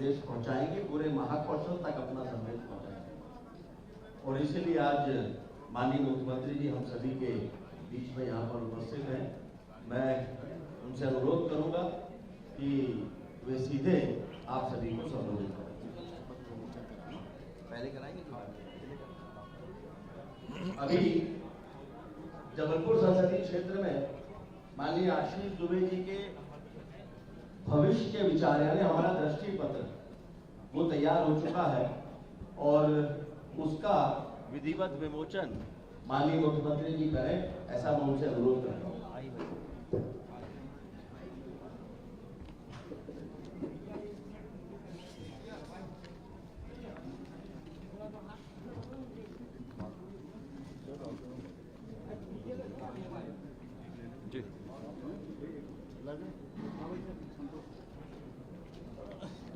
संदेश पहुंचाएंगे, पूरे महाकौशल तक अपना संदेश पहुंचाएंगे। और इसीलिए आज माननीय मुख्यमंत्री जी हम सभी के बीच में यहाँ पर उपस्थित हैं। मैं उनसे अनुरोध करूंगा कि वे सीधे आप सभी को संबोधित करें। पहले कराएंगे अभी जबलपुर संसदीय क्षेत्र में माननीय आशीष दुबे जी के भविष्य के विचार यानी हमारा दृष्टि पत्र वो तैयार हो चुका है और उसका विधिवत विमोचन माननीय मुख्यमंत्री जी करें, ऐसा मैं उनसे अनुरोध करता हूँ।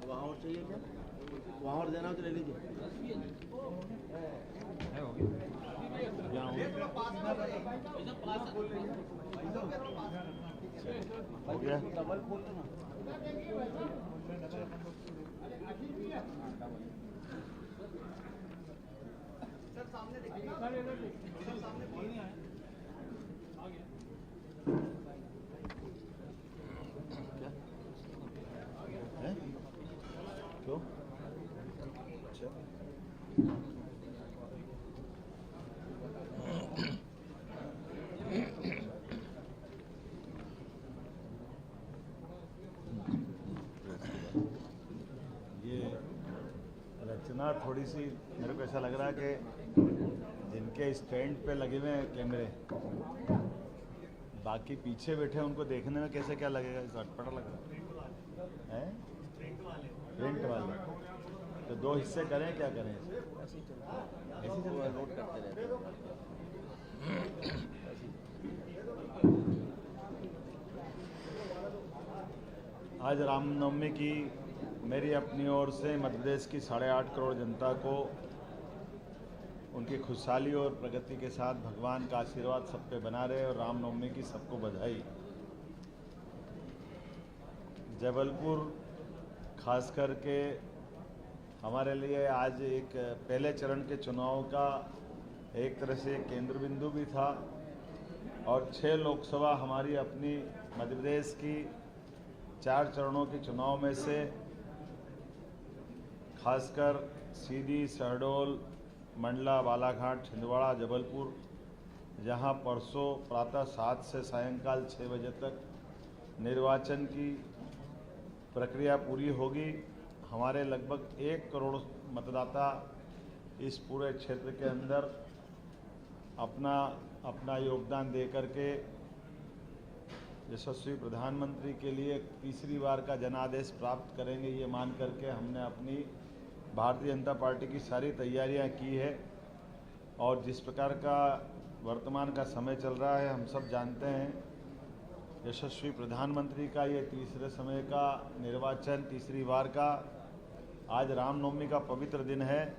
वहाँ और चाहिए क्या? वहाँ और देना हो तो ले लीजिए। हो गया। सर सामने देखिए। क्यों? अच्छा। ये रचना थोड़ी सी मेरे को ऐसा लग रहा है कि जिनके स्टैंड पे लगे हुए हैं कैमरे, बाकी पीछे बैठे उनको देखने में कैसे क्या लगेगा, इस अटपटा लग रहा है। प्रिंट वाले तो दो हिस्से करें, क्या करें? ऐसे नोट करते रहते हैं। आज रामनवमी की मेरी अपनी ओर से मध्य प्रदेश की 8.5 करोड़ जनता को उनकी खुशहाली और प्रगति के साथ भगवान का आशीर्वाद सब पे बना रहे और रामनवमी की सबको बधाई। जबलपुर खास करके हमारे लिए आज एक पहले चरण के चुनाव का एक तरह से केंद्र बिंदु भी था और 6 लोकसभा हमारी अपनी मध्य प्रदेश की 4 चरणों के चुनाव में से खासकर सीधी, शहडोल, मंडला, बालाघाट, छिंदवाड़ा, जबलपुर, जहां परसों प्रातः 7 से सायंकाल 6 बजे तक निर्वाचन की प्रक्रिया पूरी होगी। हमारे लगभग 1 करोड़ मतदाता इस पूरे क्षेत्र के अंदर अपना योगदान दे करके यशस्वी प्रधानमंत्री के लिए तीसरी बार का जनादेश प्राप्त करेंगे, ये मान करके हमने अपनी भारतीय जनता पार्टी की सारी तैयारियां की है। और जिस प्रकार का वर्तमान का समय चल रहा है, हम सब जानते हैं यशस्वी प्रधानमंत्री का ये तीसरे समय का निर्वाचन, तीसरी बार का आज रामनवमी का पवित्र दिन है।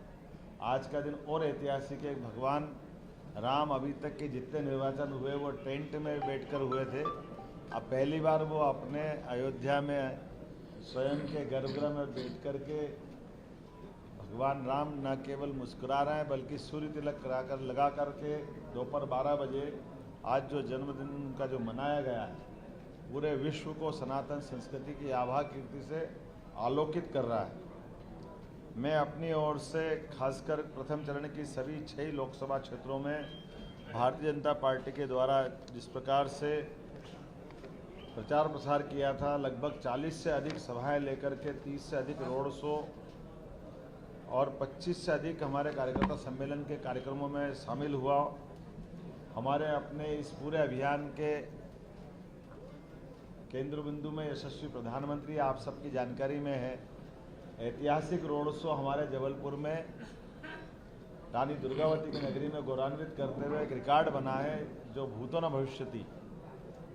आज का दिन और ऐतिहासिक है। भगवान राम अभी तक के जितने निर्वाचन हुए वो टेंट में बैठकर हुए थे। अब पहली बार वो अपने अयोध्या में स्वयं के गर्भगृह में बैठ कर के भगवान राम न केवल मुस्कुरा रहे हैं बल्कि सूर्य तिलक लगा करके दोपहर 12 बजे आज जो जन्मदिन उनका जो मनाया गया है, पूरे विश्व को सनातन संस्कृति की आभा कीर्ति से आलोकित कर रहा है। मैं अपनी ओर से खासकर प्रथम चरण की सभी 6 लोकसभा क्षेत्रों में भारतीय जनता पार्टी के द्वारा जिस प्रकार से प्रचार प्रसार किया था, लगभग 40 से अधिक सभाएं लेकर के 30 से अधिक रोड शो और 25 से अधिक हमारे कार्यकर्ता सम्मेलन के कार्यक्रमों में शामिल हुआ। हमारे अपने इस पूरे अभियान के केंद्र बिंदु में यशस्वी प्रधानमंत्री आप सबकी जानकारी में है। ऐतिहासिक रोड शो हमारे जबलपुर में रानी दुर्गावती की नगरी में गौरवान्वित करते हुए एक रिकॉर्ड बना है जो भूतो न भविष्यति।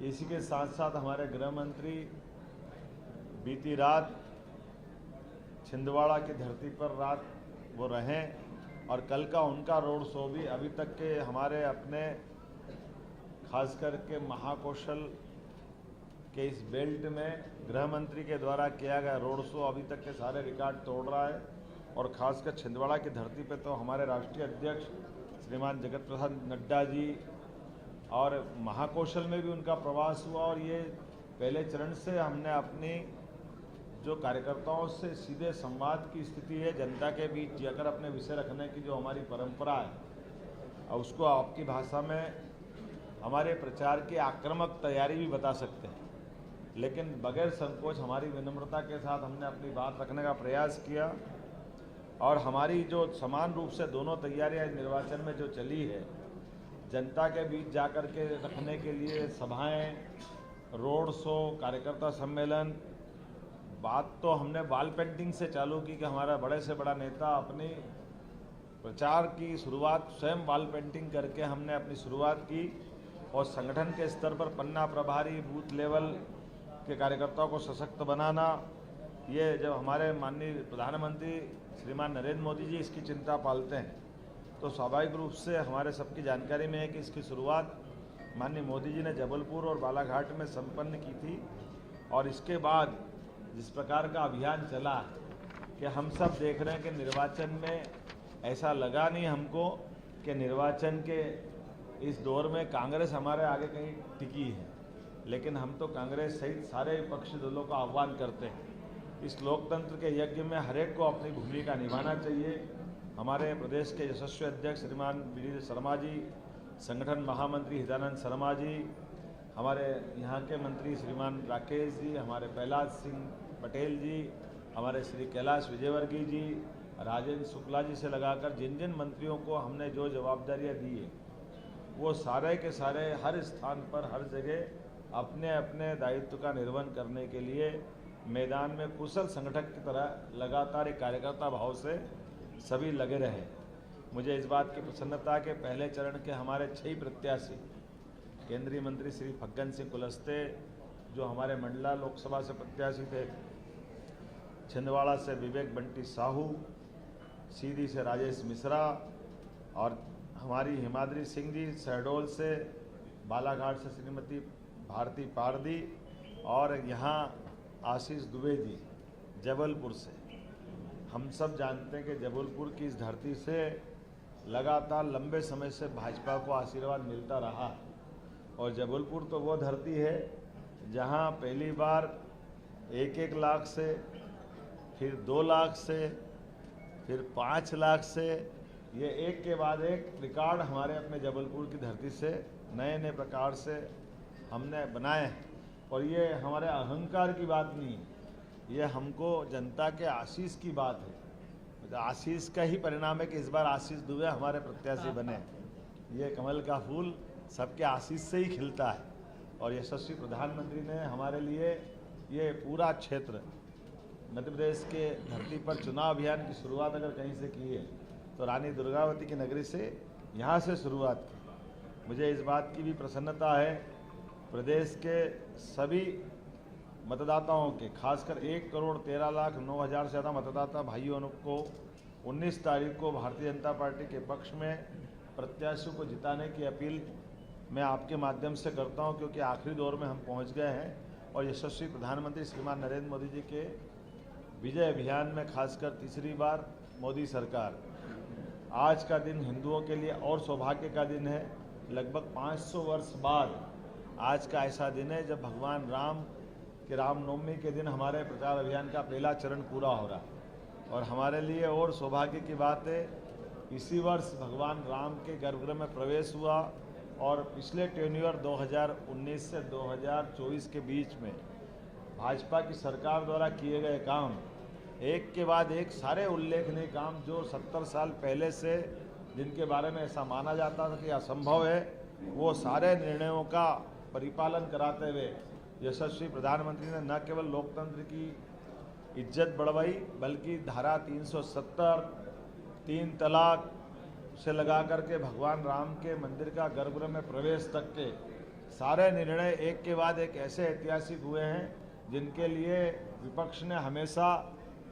इसी के साथ साथ हमारे गृह मंत्री बीती रात छिंदवाड़ा की धरती पर रात वो रहें और कल का उनका रोड शो भी अभी तक के हमारे अपने खास करके महाकौशल कि इस बेल्ट में गृह मंत्री के द्वारा किया गया रोड शो अभी तक के सारे रिकॉर्ड तोड़ रहा है। और खासकर छिंदवाड़ा की धरती पे तो हमारे राष्ट्रीय अध्यक्ष श्रीमान जगत प्रसाद नड्डा जी और महाकौशल में भी उनका प्रवास हुआ। और ये पहले चरण से हमने अपनी जो कार्यकर्ताओं से सीधे संवाद की स्थिति है, जनता के बीच जाकर अपने विषय रखने की जो हमारी परंपरा है, और उसको आपकी भाषा में हमारे प्रचार की आक्रामक तैयारी भी बता सकते हैं। लेकिन बगैर संकोच हमारी विनम्रता के साथ हमने अपनी बात रखने का प्रयास किया। और हमारी जो समान रूप से दोनों तैयारियां निर्वाचन में जो चली है, जनता के बीच जाकर के रखने के लिए सभाएं, रोड शो, कार्यकर्ता सम्मेलन, बात तो हमने वॉल पेंटिंग से चालू की कि हमारा बड़े से बड़ा नेता अपनी प्रचार की शुरुआत स्वयं वॉल पेंटिंग करके हमने अपनी शुरुआत की। और संगठन के स्तर पर पन्ना प्रभारी, बूथ लेवल के कार्यकर्ताओं को सशक्त बनाना, ये जब हमारे माननीय प्रधानमंत्री श्रीमान नरेंद्र मोदी जी इसकी चिंता पालते हैं, तो स्वाभाविक रूप से हमारे सबकी जानकारी में है कि इसकी शुरुआत माननीय मोदी जी ने जबलपुर और बालाघाट में संपन्न की थी। और इसके बाद जिस प्रकार का अभियान चला कि हम सब देख रहे हैं कि निर्वाचन में ऐसा लगा नहीं हमको कि निर्वाचन के इस दौर में कांग्रेस हमारे आगे कहीं टिकी है, लेकिन हम तो कांग्रेस सहित सारे विपक्षी दलों का आह्वान करते हैं। इस लोकतंत्र के यज्ञ में हरेक को अपनी भूमिका निभाना चाहिए। हमारे प्रदेश के यशस्वी अध्यक्ष श्रीमान वीरेंद्र शर्मा जी, संगठन महामंत्री हिदानंद शर्मा जी, हमारे यहाँ के मंत्री श्रीमान राकेश जी, हमारे प्रहलाद सिंह पटेल जी, हमारे श्री कैलाश विजयवर्गीय जी, राजेंद्र शुक्ला जी से लगाकर जिन जिन मंत्रियों को हमने जो जवाबदारियाँ दी है, वो सारे के सारे हर स्थान पर हर जगह अपने अपने दायित्व का निर्वहन करने के लिए मैदान में कुशल संगठक की तरह लगातार एक कार्यकर्ता भाव से सभी लगे रहे। मुझे इस बात की प्रसन्नता के पहले चरण के हमारे 6 प्रत्याशी केंद्रीय मंत्री श्री फग्गन सिंह कुलस्ते, जो हमारे मंडला लोकसभा से प्रत्याशी थे, छिंदवाड़ा से विवेक बंटी साहू, सीधी से राजेश मिश्रा, और हमारी हिमाद्री सिंह जी शहडोल से, बालाघाट से श्रीमती भारती पारदी, और यहाँ आशीष दुबे जी जबलपुर से। हम सब जानते हैं कि जबलपुर की इस धरती से लगातार लंबे समय से भाजपा को आशीर्वाद मिलता रहा। और जबलपुर तो वो धरती है जहां पहली बार 1-1 लाख से, फिर 2 लाख से, फिर 5 लाख से, ये एक के बाद एक रिकॉर्ड हमारे अपने जबलपुर की धरती से नए नए प्रकार से हमने बनाए हैं। और ये हमारे अहंकार की बात नहीं है, ये हमको जनता के आशीष की बात है। तो आशीष का ही परिणाम है कि इस बार आशीष दुबे हमारे प्रत्याशी बने। ये कमल का फूल सबके आशीष से ही खिलता है। और यशस्वी प्रधानमंत्री ने हमारे लिए ये पूरा क्षेत्र मध्य प्रदेश के धरती पर चुनाव अभियान की शुरुआत अगर कहीं से की है तो रानी दुर्गावती की नगरी से, यहाँ से शुरुआत की। मुझे इस बात की भी प्रसन्नता है, प्रदेश के सभी मतदाताओं के, खासकर 1,13,09,000 से ज़्यादा मतदाता भाइयों को 19 तारीख को भारतीय जनता पार्टी के पक्ष में प्रत्याशियों को जिताने की अपील मैं आपके माध्यम से करता हूं, क्योंकि आखिरी दौर में हम पहुंच गए हैं। और यशस्वी प्रधानमंत्री श्रीमान नरेंद्र मोदी जी के विजय अभियान में खासकर तीसरी बार मोदी सरकार, आज का दिन हिंदुओं के लिए और सौभाग्य का दिन है। लगभग 500 वर्ष बाद आज का ऐसा दिन है जब भगवान राम के रामनवमी के दिन हमारे प्रचार अभियान का पहला चरण पूरा हो रहा है। और हमारे लिए और सौभाग्य की बात है, इसी वर्ष भगवान राम के गर्भगृह में प्रवेश हुआ। और पिछले टेन्योर 2019 से 2024 के बीच में भाजपा की सरकार द्वारा किए गए काम, एक के बाद एक सारे उल्लेखनीय काम जो 70 साल पहले से जिनके बारे में ऐसा माना जाता था कि असंभव है, वो सारे निर्णयों का परिपालन कराते हुए यशस्वी प्रधानमंत्री ने न केवल लोकतंत्र की इज्जत बढ़वाई, बल्कि धारा 370, 3 तलाक से लगा करके भगवान राम के मंदिर का गर्भगृह में प्रवेश तक के सारे निर्णय एक के बाद एक ऐसे ऐतिहासिक हुए हैं जिनके लिए विपक्ष ने हमेशा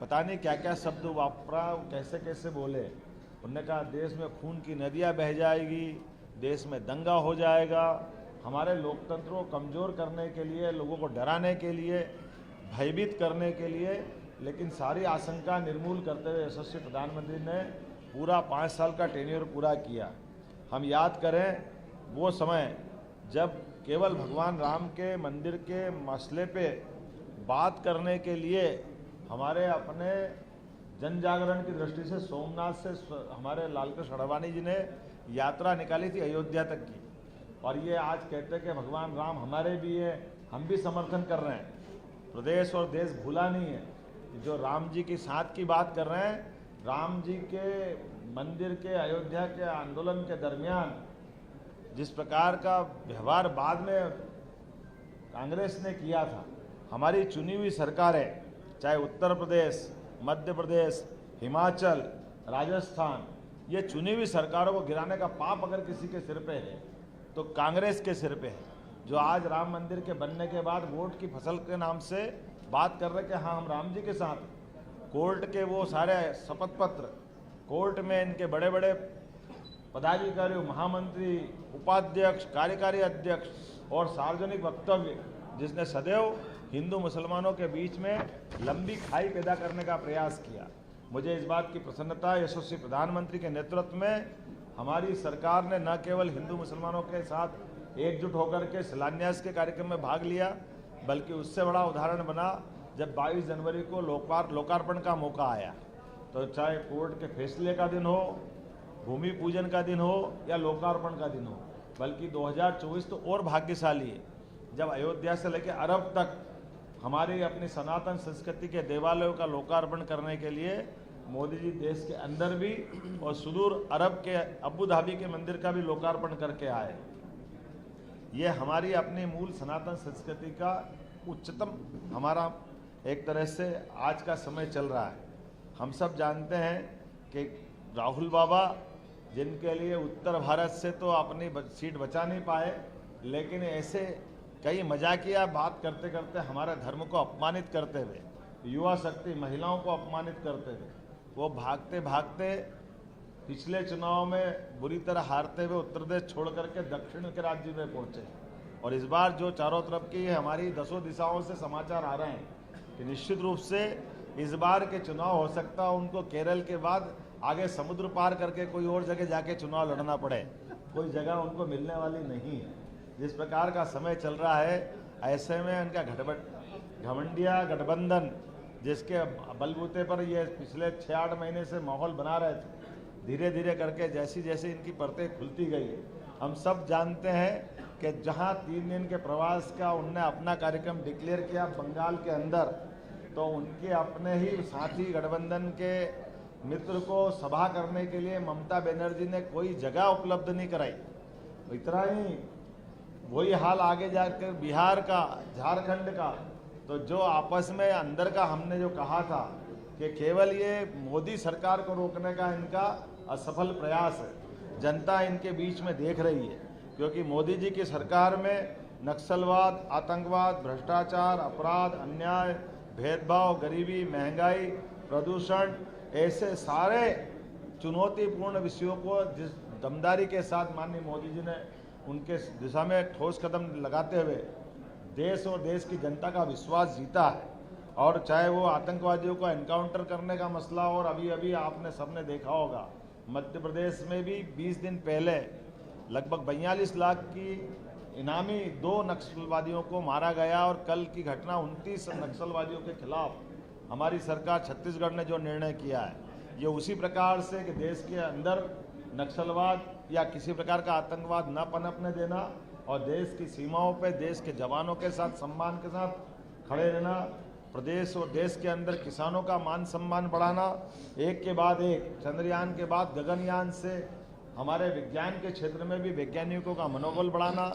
पता नहीं क्या क्या शब्द वापरा, कैसे कैसे बोले। उन्होंने कहा देश में खून की नदियां बह जाएगी, देश में दंगा हो जाएगा, हमारे लोकतंत्र को कमज़ोर करने के लिए, लोगों को डराने के लिए, भयभीत करने के लिए, लेकिन सारी आशंका निर्मूल करते हुए यशस्वी प्रधानमंत्री ने पूरा 5 साल का टेन्योर पूरा किया। हम याद करें वो समय जब केवल भगवान राम के मंदिर के मसले पे बात करने के लिए हमारे अपने जन जागरण की दृष्टि से सोमनाथ से हमारे लालकृष्ण अडवाणी जी ने यात्रा निकाली थी अयोध्या तक की, और ये आज कहते हैं कि भगवान राम हमारे भी है, हम भी समर्थन कर रहे हैं। प्रदेश और देश भूला नहीं है, जो राम जी की साथ की बात कर रहे हैं, राम जी के मंदिर के अयोध्या के आंदोलन के दरमियान जिस प्रकार का व्यवहार बाद में कांग्रेस ने किया था, हमारी चुनी हुई सरकारें चाहे उत्तर प्रदेश, मध्य प्रदेश, हिमाचल, राजस्थान, ये चुनी हुई सरकारों को गिराने का पाप अगर किसी के सिर पे है तो कांग्रेस के सिर पे है, जो आज राम मंदिर के बनने के बाद वोट की फसल के नाम से बात कर रहे कि हाँ हम राम जी के साथ। कोर्ट के वो सारे शपथ पत्र, कोर्ट में इनके बड़े बड़े पदाधिकारी, महामंत्री, उपाध्यक्ष, कार्यकारी अध्यक्ष और सार्वजनिक वक्तव्य, जिसने सदैव हिंदू मुसलमानों के बीच में लंबी खाई पैदा करने का प्रयास किया। मुझे इस बात की प्रसन्नता यशस्वी प्रधानमंत्री के नेतृत्व में हमारी सरकार ने न केवल हिंदू मुसलमानों के साथ एकजुट होकर के शिलान्यास के कार्यक्रम में भाग लिया, बल्कि उससे बड़ा उदाहरण बना जब 22 जनवरी को लोकार्पण का मौका आया। तो चाहे कोर्ट के फैसले का दिन हो, भूमि पूजन का दिन हो या लोकार्पण का दिन हो, बल्कि 2024 तो और भाग्यशाली है जब अयोध्या से लेकर अरब तक हमारी अपनी सनातन संस्कृति के देवालयों का लोकार्पण करने के लिए मोदी जी देश के अंदर भी और सुदूर अरब के अबू धाबी के मंदिर का भी लोकार्पण करके आए। ये हमारी अपनी मूल सनातन संस्कृति का उच्चतम हमारा एक तरह से आज का समय चल रहा है। हम सब जानते हैं कि राहुल बाबा, जिनके लिए उत्तर भारत से तो अपनी सीट बचा नहीं पाए, लेकिन ऐसे कई मजाकिया बात करते करते हमारे धर्म को अपमानित करते हुए, युवा शक्ति, महिलाओं को अपमानित करते हुए वो भागते भागते पिछले चुनाव में बुरी तरह हारते हुए उत्तर प्रदेश छोड़ करके दक्षिण के राज्य में पहुंचे। और इस बार जो चारों तरफ की हमारी 10 दिशाओं से समाचार आ रहे हैं कि निश्चित रूप से इस बार के चुनाव हो सकता है उनको केरल के बाद आगे समुद्र पार करके कोई और जगह जाके चुनाव लड़ना पड़े, कोई जगह उनको मिलने वाली नहीं है। जिस प्रकार का समय चल रहा है, ऐसे में उनका घमंडिया गठबंधन, जिसके बलबूते पर ये पिछले 6-8 महीने से माहौल बना रहे थे, धीरे धीरे करके जैसी जैसी इनकी परतें खुलती गई, हम सब जानते हैं कि जहां 3 दिन के प्रवास का उनने अपना कार्यक्रम डिक्लेयर किया बंगाल के अंदर, तो उनके अपने ही साथी गठबंधन के मित्र को सभा करने के लिए ममता बनर्जी ने कोई जगह उपलब्ध नहीं कराई। इतना ही वही हाल आगे जाकर बिहार का, झारखंड का, तो जो आपस में अंदर का हमने जो कहा था कि केवल ये मोदी सरकार को रोकने का इनका असफल प्रयास है, जनता इनके बीच में देख रही है, क्योंकि मोदी जी की सरकार में नक्सलवाद, आतंकवाद, भ्रष्टाचार, अपराध, अन्याय, भेदभाव, गरीबी, महंगाई, प्रदूषण, ऐसे सारे चुनौतीपूर्ण विषयों को जिस दमदारी के साथ माननीय मोदी जी ने उनके दिशा में ठोस कदम लगाते हुए देश और देश की जनता का विश्वास जीता है। और चाहे वो आतंकवादियों को एनकाउंटर करने का मसला, और अभी अभी आपने सबने देखा होगा मध्य प्रदेश में भी 20 दिन पहले लगभग 42 लाख की इनामी 2 नक्सलवादियों को मारा गया, और कल की घटना 29 नक्सलवादियों के खिलाफ हमारी सरकार छत्तीसगढ़ ने जो निर्णय किया है, ये उसी प्रकार से कि देश के अंदर नक्सलवाद या किसी प्रकार का आतंकवाद न पनपने देना और देश की सीमाओं पे देश के जवानों के साथ सम्मान के साथ खड़े रहना, प्रदेश और देश के अंदर किसानों का मान सम्मान बढ़ाना, एक के बाद एक, चंद्रयान के बाद गगनयान से हमारे विज्ञान के क्षेत्र में भी वैज्ञानिकों का मनोबल बढ़ाना,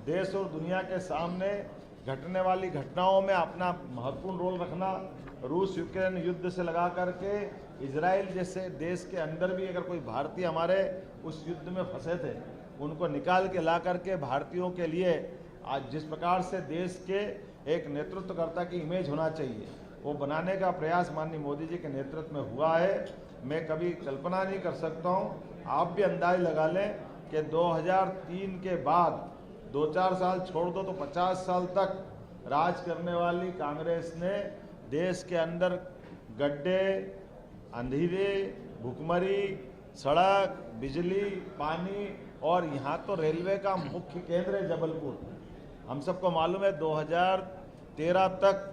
देश और दुनिया के सामने घटने वाली घटनाओं में अपना महत्वपूर्ण रोल रखना, रूस यूक्रेन युद्ध से लगा करके इजराइल जैसे देश के अंदर भी अगर कोई भारतीय हमारे उस युद्ध में फंसे थे, उनको निकाल के ला करके भारतीयों के लिए आज जिस प्रकार से देश के एक नेतृत्वकर्ता की इमेज होना चाहिए, वो बनाने का प्रयास माननीय मोदी जी के नेतृत्व में हुआ है। मैं कभी कल्पना नहीं कर सकता हूँ, आप भी अंदाज लगा लें कि 2003 के बाद 2-4 साल छोड़ दो तो 50 साल तक राज करने वाली कांग्रेस ने देश के अंदर गड्ढे, अंधेरे, भुखमरी, सड़क, बिजली, पानी और यहाँ तो रेलवे का मुख्य केंद्र है जबलपुर। हम सबको मालूम है 2013 तक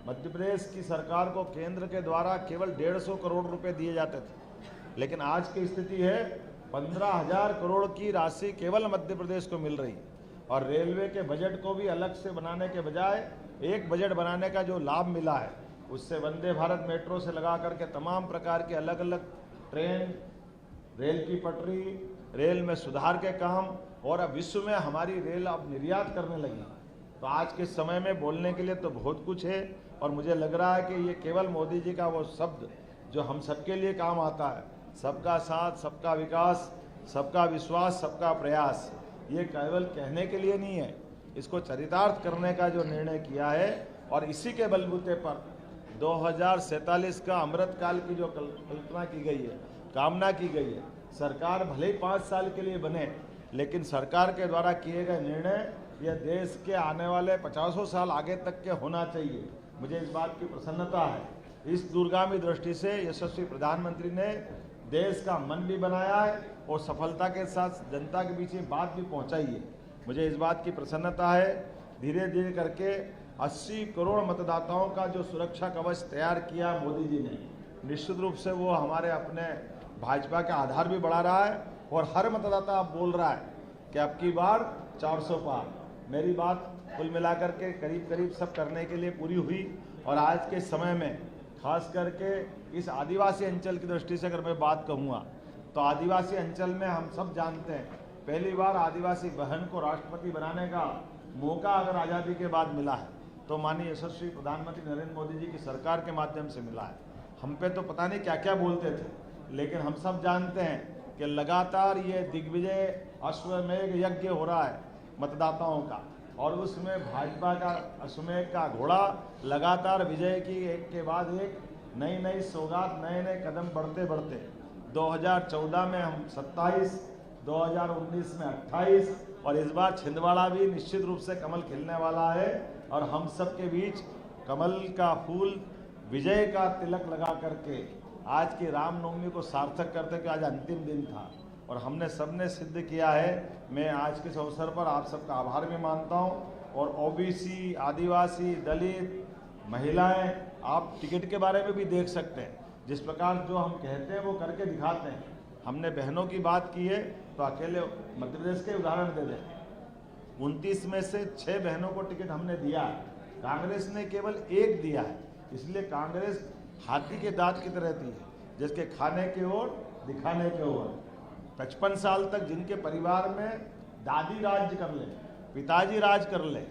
मध्य प्रदेश की सरकार को केंद्र के द्वारा केवल 150 करोड़ रुपए दिए जाते थे, लेकिन आज की स्थिति है 15,000 करोड़ की राशि केवल मध्य प्रदेश को मिल रही है। और रेलवे के बजट को भी अलग से बनाने के बजाय एक बजट बनाने का जो लाभ मिला है, उससे वंदे भारत मेट्रो से लगा करके तमाम प्रकार के अलग अलग ट्रेन, रेल की पटरी, रेल में सुधार के काम, और अब विश्व में हमारी रेल अब निर्यात करने लगी। तो आज के समय में बोलने के लिए तो बहुत कुछ है, और मुझे लग रहा है कि ये केवल मोदी जी का वो शब्द जो हम सबके लिए काम आता है, सबका साथ, सबका विकास, सबका विश्वास, सबका प्रयास, ये केवल कहने के लिए नहीं है, इसको चरितार्थ करने का जो निर्णय किया है, और इसी के बलबूते पर 2047 का अमृत काल की जो कल्पना की गई है, कामना की गई है, सरकार भले ही 5 साल के लिए बने, लेकिन सरकार के द्वारा किए गए निर्णय यह देश के आने वाले 50 साल आगे तक के होना चाहिए। मुझे इस बात की प्रसन्नता है। इस दूरगामी दृष्टि से यशस्वी प्रधानमंत्री ने देश का मन भी बनाया है और सफलता के साथ जनता के बीच ये बात भी पहुंचाई है। मुझे इस बात की प्रसन्नता है, धीरे धीरे करके 80 करोड़ मतदाताओं का जो सुरक्षा कवच तैयार किया मोदी जी ने, निश्चित रूप से वो हमारे अपने भाजपा का आधार भी बढ़ा रहा है, और हर मतदाता अब बोल रहा है कि अब की बार 400 पार। मेरी बात कुल मिलाकर के करीब करीब सब करने के लिए पूरी हुई। और आज के समय में खास करके इस आदिवासी अंचल की दृष्टि से अगर मैं बात कहूँगा तो आदिवासी अंचल में हम सब जानते हैं, पहली बार आदिवासी बहन को राष्ट्रपति बनाने का मौका अगर आज़ादी के बाद मिला है तो माननीय यशस्वी प्रधानमंत्री नरेंद्र मोदी जी की सरकार के माध्यम से मिला है। हम पे तो पता नहीं क्या क्या बोलते थे, लेकिन हम सब जानते हैं कि लगातार ये दिग्विजय अश्वमेध यज्ञ हो रहा है मतदाताओं का, और उसमें भाजपा का अश्वमेध का घोड़ा लगातार विजय की एक के बाद एक नई नई सौगात, नए नए कदम बढ़ते बढ़ते 2014 में हम 27, 2019 में 28, और इस बार छिंदवाड़ा भी निश्चित रूप से कमल खिलने वाला है। और हम सब के बीच कमल का फूल, विजय का तिलक लगा करके आज की रामनवमी को सार्थक करते कि आज अंतिम दिन था और हमने सबने सिद्ध किया है। मैं आज के इस अवसर पर आप सबका आभार भी मानता हूं। और ओबीसी, आदिवासी, दलित, महिलाएं, आप टिकट के बारे में भी देख सकते हैं, जिस प्रकार जो हम कहते हैं वो करके दिखाते हैं। हमने बहनों की बात की है तो अकेले मध्य प्रदेश के उदाहरण दे दें, 29 में से 6 बहनों को टिकट हमने दिया है, कांग्रेस ने केवल 1 दिया है। इसलिए कांग्रेस हाथी के दांत की तरह थी, जिसके खाने के ओर दिखाने के ओर। 55 साल तक जिनके परिवार में दादी राज कर ले, पिताजी राज कर ले,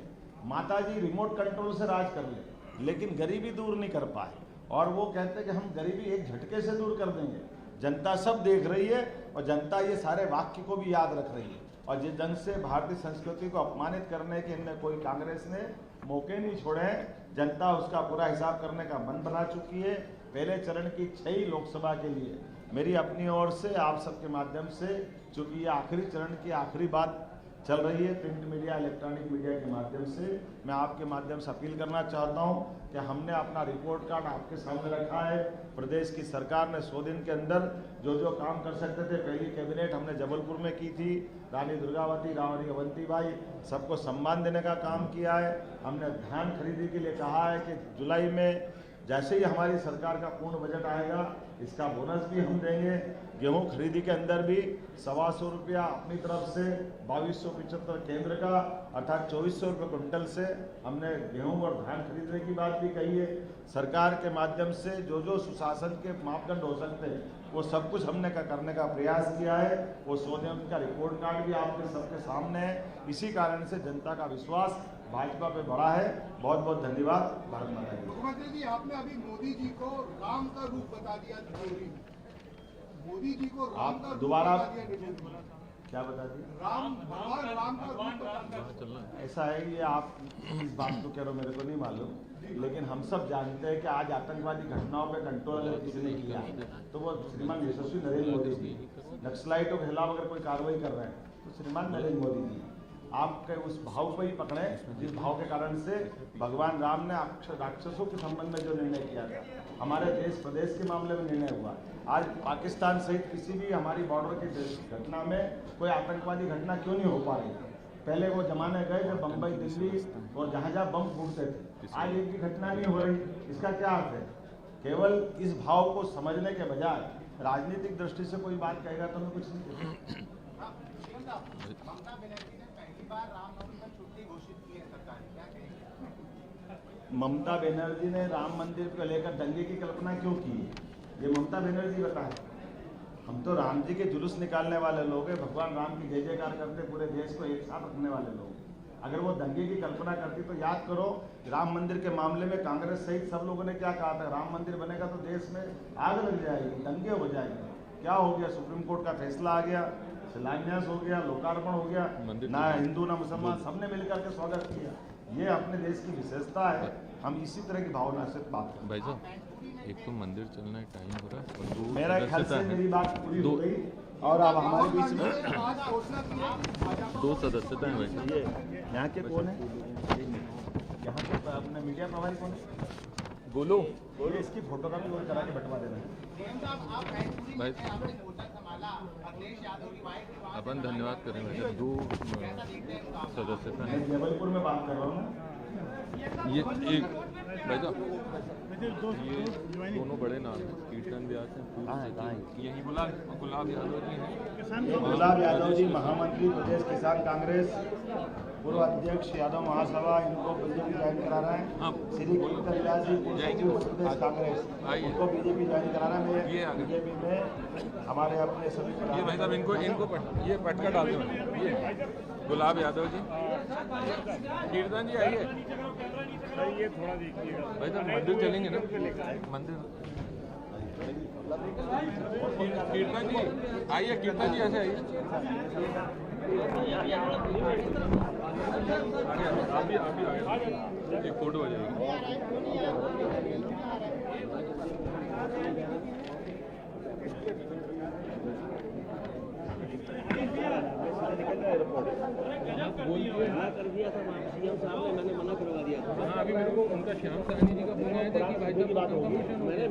माताजी रिमोट कंट्रोल से राज कर ले, लेकिन गरीबी दूर नहीं कर पाए, और वो कहते हैं कि हम गरीबी एक झटके से दूर कर देंगे। जनता सब देख रही है और जनता ये सारे वाक्य को भी याद रख रही है, और जिस ढंग से भारतीय संस्कृति को अपमानित करने के इनमें कोई कांग्रेस ने मौके नहीं छोड़े हैं, जनता उसका पूरा हिसाब करने का मन बना चुकी है। पहले चरण की 6 लोकसभा के लिए मेरी अपनी ओर से आप सबके माध्यम से, चूंकि ये आखिरी चरण की आखिरी बात चल रही है प्रिंट मीडिया, इलेक्ट्रॉनिक मीडिया के माध्यम से, मैं आपके माध्यम से अपील करना चाहता हूं कि हमने अपना रिपोर्ट कार्ड आपके सामने रखा है। प्रदेश की सरकार ने 100 दिन के अंदर जो जो काम कर सकते थे, पहली कैबिनेट हमने जबलपुर में की थी, रानी दुर्गावती, रानी अवंतीबाई, सबको सम्मान देने का काम किया है। हमने धान खरीदी के लिए कहा है कि जुलाई में जैसे ही हमारी सरकार का पूर्ण बजट आएगा इसका बोनस भी हम देंगे। गेहूं खरीदी के अंदर भी 125 रुपया अपनी तरफ से, 2275 केंद्र का, अर्थात 2400 रुपये क्विंटल से हमने गेहूं और धान खरीदने की बात भी कही है। सरकार के माध्यम से जो जो सुशासन के मापदंड हो सकते हैं वो सब कुछ हमने करने का प्रयास किया है। वो 100 दिन का रिपोर्ट कार्ड भी आपके सबके सामने है। इसी कारण से जनता का विश्वास भाजपा पे बढ़ा है। बहुत बहुत धन्यवाद। भारत माता की। मुख्यमंत्री जी, आपने अभी मोदी जी को राम का रूप बता दिया डिडोरी में। मोदी जी को राम का रूप दोबारा बता दिया डिडोरी में। क्या बता दी? राम, भगवान राम का रूप बता दिया। ऐसा है, ये आप इस बात को कह रहे हो, मेरे को नहीं मालूम, लेकिन हम सब जानते हैं कि आज आतंकवादी घटनाओं पे कंट्रोल अगर किसी ने किया तो वो श्रीमान यशस्वी नरेंद्र मोदी जी। नक्सलाइटों के खिलाफ अगर कोई कार्रवाई कर रहे हैं तो श्रीमान नरेंद्र मोदी जी। आपके उस भाव को ही पकड़े जिस भाव के कारण से भगवान राम ने राक्षसों के संबंध में जो निर्णय किया था, हमारे देश प्रदेश के मामले में निर्णय हुआ। आज पाकिस्तान सहित किसी भी हमारी बॉर्डर की घटना में कोई आतंकवादी घटना क्यों नहीं हो पा रही? पहले वो जमाने गए जब बम्बई, दिल्ली और जहाँ जहाँ बम फूटते थे, आज एक भी घटना नहीं हो रही। इसका क्या अर्थ है? केवल इस भाव को समझने के बजाय राजनीतिक दृष्टि से कोई बात कहेगा तो मैं कुछ नहीं कहूँगा। ममता बनर्जी ने पहली बार रामनवमी पर छुट्टी घोषित की है सरकार, क्या कहेंगे? ममता बनर्जी ने राम मंदिर को लेकर दंगे की कल्पना क्यों की? ये ममता बनर्जी बताए। हम तो राम जी के जुलूस निकालने वाले लोग हैं, भगवान राम की जय जयकार करते पूरे देश को एक साथ रखने वाले लोग। अगर वो दंगे की कल्पना करती तो याद करो राम मंदिर के मामले में कांग्रेस सहित सब लोगों ने क्या कहा था? राम मंदिर बनेगा तो देश में आग लग जाएगी, दंगे हो जाएंगे। क्या हो गया? सुप्रीम कोर्ट का फैसला आ गया, शिलान्यास हो गया, लोकार्पण हो गया, ना हिंदू ना मुसलमान सबने मिलकर के स्वागत किया। ये अपने देश की विशेषता है। हम इसी तरह की भावना से बात करते हैं। भाई साहब, एक तो मंदिर चलना है, टाइम हो रहा है, और दो मेरा ख्याल से सदस्यता मेरी है, बात पूरी हो गई और अब हमारे बीच में आज घोषणा की है। 2 सदस्यता है। भाई ये यहाँ के कौन है? यहाँ के अपने मीडिया प्रभारी कौन है? बोलो ये इसकी फोटो का भी वो करा के बंटवा देना। भाई, अपन धन्यवाद करें भाई साहब। 2 सदस्यता है। मैं जबलपुर में बात कर रहा हूँ ना। ये एक भाई साहब, ये दोनों बड़े नाम हैं, कीर्तन व्यास हैं, पूर्व सचिव यही बोला, गुलाब यादव जी हैं। गुलाब यादव जी महामंत्री प्रदेश किसान कांग्रेस, पूर्व अध्यक्ष यादव महासभा, इनको बीजेपी ज्वाइन करा रहा है। श्री कीर्तन व्यास जी पूर्व सचिव प्रदेश कांग्रेस, इनको बीजेपी ज्वाइन करा रहा है। मैं बीजेपी में हमारे अपने सभी ये भाई साहब, इनको ये पटका डाल दो। ये गुलाब यादव जी, कीर्तन जी आइए। ये थोड़ा देखिएगा भाई साहब, मंदिर चलेंगे ना? मंदिर कीर्तन जी आइए, कीर्तन जी ऐसे आइए। आप भी आइए, एक फोटो हो जाएगी। कर दिया था सीएम साहब ने, मैंने मना करवा दिया था। हाँ, अभी मेरे को उनका श्याम सरानी जी का फोन आया था कि भाई साहब बात होगी। मैंने